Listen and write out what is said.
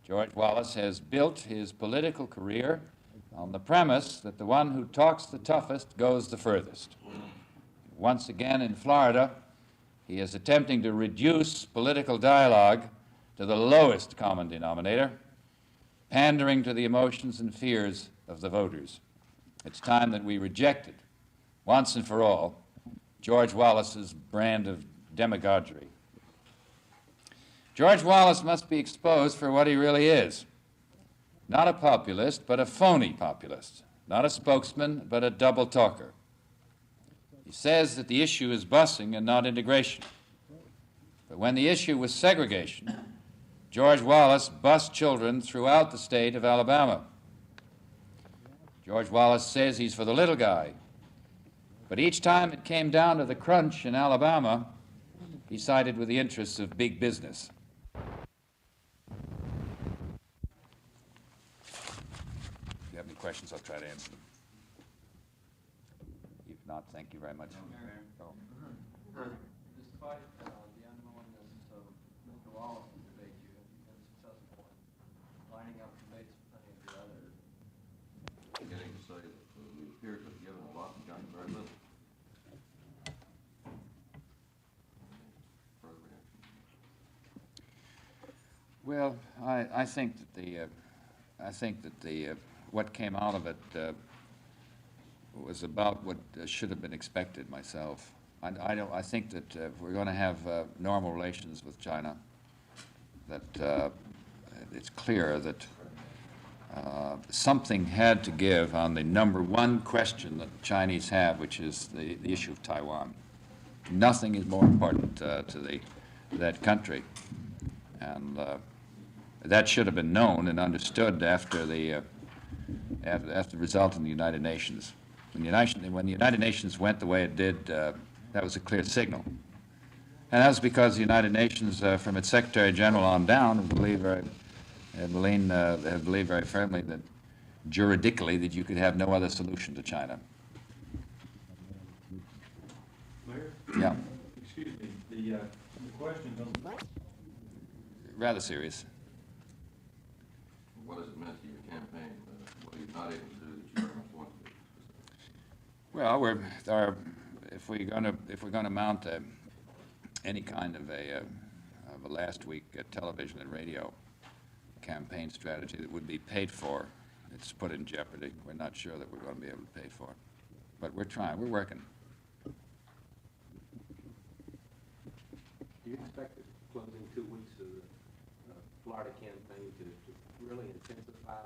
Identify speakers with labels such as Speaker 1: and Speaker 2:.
Speaker 1: George Wallace has built his political career on the premise that the one who talks the toughest goes the furthest. Once again in Florida, he is attempting to reduce political dialogue to the lowest common denominator, pandering to the emotions and fears of the voters. It's time that we rejected, once and for all, George Wallace's brand of demagoguery. George Wallace must be exposed for what he really is. Not a populist, but a phony populist. Not a spokesman, but a double talker. He says that the issue is busing and not integration. But when the issue was segregation, George Wallace bused children throughout the state of Alabama. George Wallace says he's for the little guy. But each time it came down to the crunch in Alabama, he sided with the interests of big business. If you have any questions, I'll try to answer them. If not, thank you very much.
Speaker 2: Despite the unknownness of Mr. Wallace's debate, you have been successful in lining up debates with many of the others.
Speaker 3: Beginning to say that we appear to have given a lot and gotten very little. Further reaction?
Speaker 1: Well, I think that what came out of it was about what should have been expected myself. I think that if we're going to have normal relations with China, that it's clear that something had to give on the number one question that the Chinese have, which is the issue of Taiwan. Nothing is more important to that country, and that should have been known and understood after the result in the United Nations. When the United Nations went the way it did, that was a clear signal. And that was because the United Nations, from its Secretary General on down, have believed very firmly that, juridically, that you could have no other solution to China.
Speaker 4: Mayor?
Speaker 1: Yeah.
Speaker 4: Excuse me, the questions on...
Speaker 1: Rather serious.
Speaker 3: What has it meant to your campaign? What are you not able to do that you very much want to do?
Speaker 1: Well, if we're going to mount any kind of a last week television and radio campaign strategy that would be paid for, it's put in jeopardy. We're not sure that we're going to be able to pay for it, but we're trying. We're working.
Speaker 5: Do you expect the closing 2 weeks of the Florida campaign to really